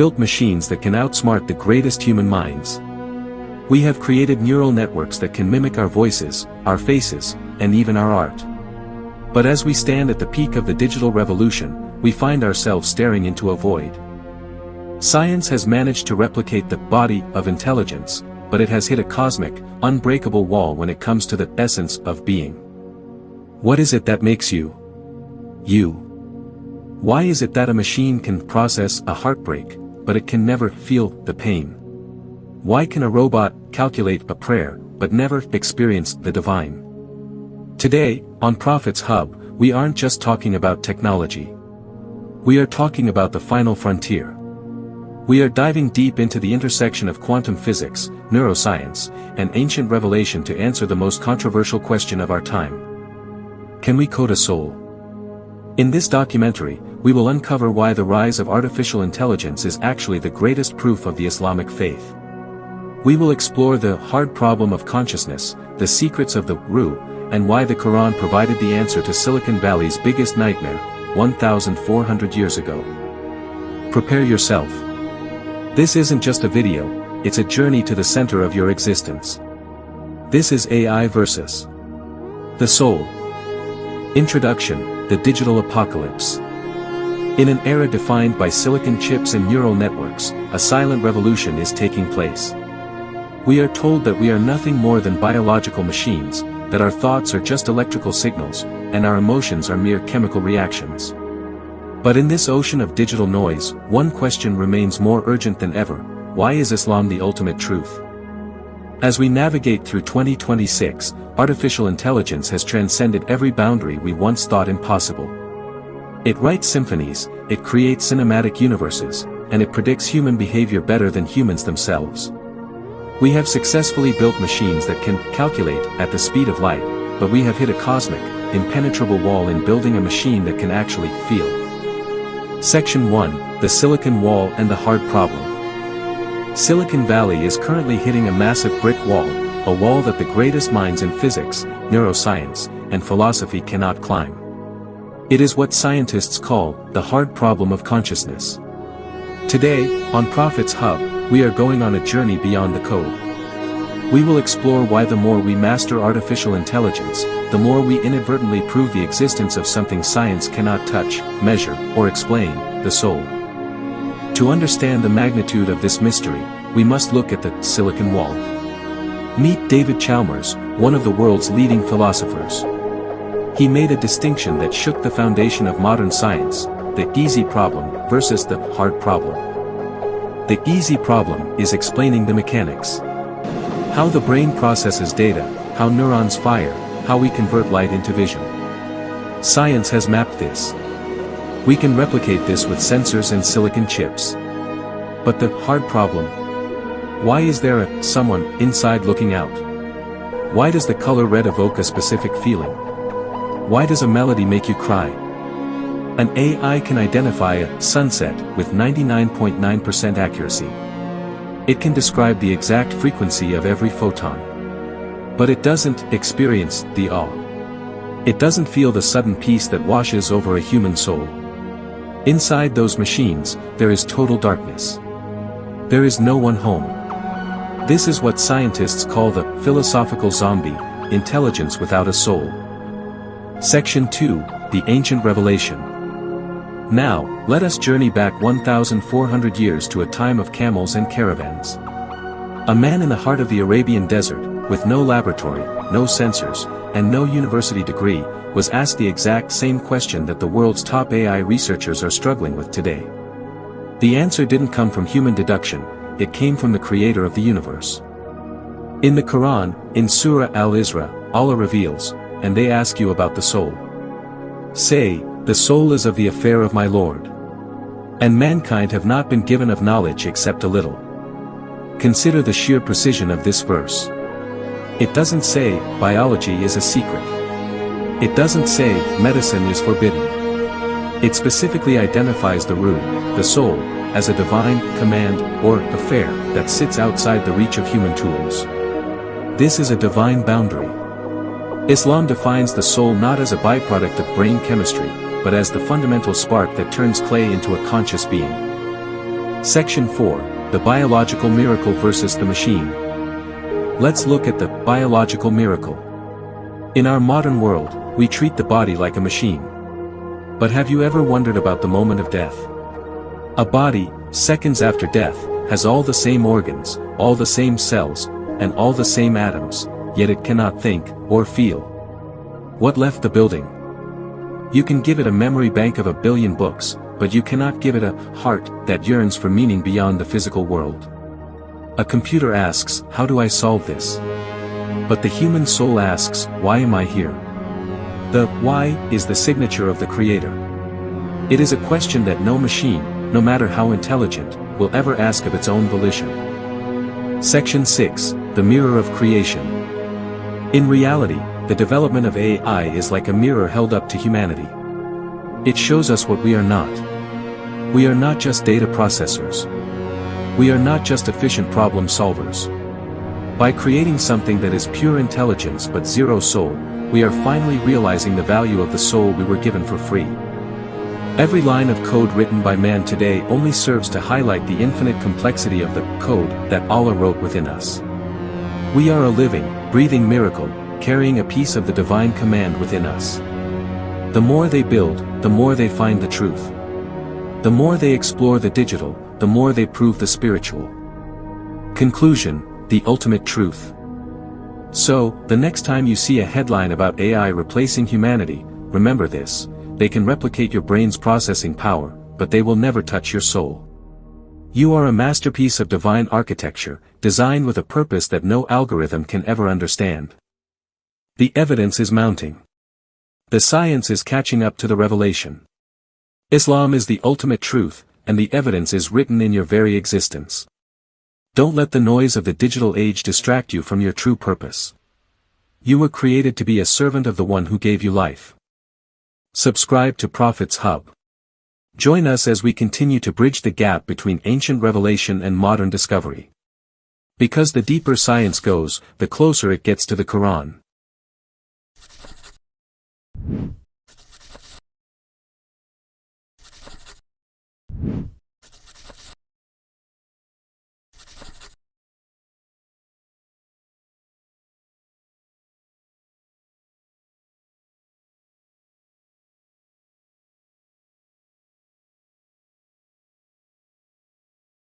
built machines that can outsmart the greatest human minds. We have created neural networks that can mimic our voices, our faces, and even our art. But as we stand at the peak of the digital revolution, we find ourselves staring into a void. Science has managed to replicate the body of intelligence, but it has hit a cosmic, unbreakable wall when it comes to the essence of being. What is it that makes you, you? Why is it that a machine can process a heartbreak, but it can never feel the pain? Why can a robot calculate a prayer, but never experience the divine? Today, on Prophet's Hub, we aren't just talking about technology. We are talking about the final frontier. We are diving deep into the intersection of quantum physics, neuroscience, and ancient revelation to answer the most controversial question of our time. Can we code a soul? In this documentary, we will uncover why the rise of artificial intelligence is actually the greatest proof of the Islamic faith. We will explore the hard problem of consciousness, the secrets of the Ruh, and why the Quran provided the answer to Silicon Valley's biggest nightmare, 1,400 years ago. Prepare yourself. This isn't just a video, it's a journey to the center of your existence. This is AI versus the soul. Introduction: the digital apocalypse. In an era defined by silicon chips and neural networks, a silent revolution is taking place. We are told that we are nothing more than biological machines, that our thoughts are just electrical signals, and our emotions are mere chemical reactions. But in this ocean of digital noise, one question remains more urgent than ever: why is Islam the ultimate truth? As we navigate through 2026, artificial intelligence has transcended every boundary we once thought impossible. It writes symphonies, it creates cinematic universes, and it predicts human behavior better than humans themselves. We have successfully built machines that can calculate at the speed of light, but we have hit a cosmic, impenetrable wall in building a machine that can actually feel. Section 1: The Silicon Wall and the Hard Problem. Silicon Valley is currently hitting a massive brick wall, a wall that the greatest minds in physics, neuroscience, and philosophy cannot climb. It is what scientists call the hard problem of consciousness. Today, on Prophet's Hub, we are going on a journey beyond the code. We will explore why the more we master artificial intelligence, the more we inadvertently prove the existence of something science cannot touch, measure, or explain: the soul. To understand the magnitude of this mystery, we must look at the Silicon Wall. Meet David Chalmers, one of the world's leading philosophers. He made a distinction that shook the foundation of modern science: the easy problem versus the hard problem. The easy problem is explaining the mechanics. How the brain processes data, how neurons fire, how we convert light into vision. Science has mapped this. We can replicate this with sensors and silicon chips. But the hard problem? Why is there a someone inside looking out? Why does the color red evoke a specific feeling? Why does a melody make you cry? An AI can identify a sunset with 99.9% accuracy. It can describe the exact frequency of every photon. But it doesn't experience the awe. It doesn't feel the sudden peace that washes over a human soul. Inside those machines, there is total darkness. There is no one home. This is what scientists call the philosophical zombie, intelligence without a soul. Section 2: The Ancient Revelation. Now, let us journey back 1,400 years to a time of camels and caravans. A man in the heart of the Arabian desert, with no laboratory, no sensors, and no university degree, was asked the exact same question that the world's top AI researchers are struggling with today. The answer didn't come from human deduction, it came from the creator of the universe. In the Quran, in Surah Al-Isra, Allah reveals, "And they ask you about the soul. Say, the soul is of the affair of my Lord. And mankind have not been given of knowledge except a little." Consider the sheer precision of this verse. It doesn't say, biology is a secret. It doesn't say, medicine is forbidden. It specifically identifies the Ruh, the soul, as a divine command or affair that sits outside the reach of human tools. This is a divine boundary. Islam defines the soul not as a byproduct of brain chemistry, but as the fundamental spark that turns clay into a conscious being. Section 4, the biological miracle versus the machine. Let's look at the biological miracle. In our modern world, we treat the body like a machine. But have you ever wondered about the moment of death? A body, seconds after death, has all the same organs, all the same cells, and all the same atoms, yet it cannot think or feel. What left the building? You can give it a memory bank of 1 billion books, but you cannot give it a heart that yearns for meaning beyond the physical world. A computer asks, how do I solve this? But the human soul asks, why am I here? The why is the signature of the Creator. It is a question that no machine, no matter how intelligent, will ever ask of its own volition. Section 6, the mirror of creation. In reality, the development of AI is like a mirror held up to humanity. It shows us what we are not. We are not just data processors. We are not just efficient problem solvers. By creating something that is pure intelligence but zero soul, we are finally realizing the value of the soul we were given for free. Every line of code written by man today only serves to highlight the infinite complexity of the code that Allah wrote within us. We are a living, breathing miracle, carrying a piece of the divine command within us. The more they build, the more they find the truth. The more they explore the digital, the more they prove the spiritual. Conclusion, the ultimate truth. So, the next time you see a headline about AI replacing humanity, remember this: they can replicate your brain's processing power, but they will never touch your soul. You are a masterpiece of divine architecture, designed with a purpose that no algorithm can ever understand. The evidence is mounting. The science is catching up to the revelation. Islam is the ultimate truth, and the evidence is written in your very existence. Don't let the noise of the digital age distract you from your true purpose. You were created to be a servant of the one who gave you life. Subscribe to Prophet's Hub. Join us as we continue to bridge the gap between ancient revelation and modern discovery. Because the deeper science goes, the closer it gets to the Quran.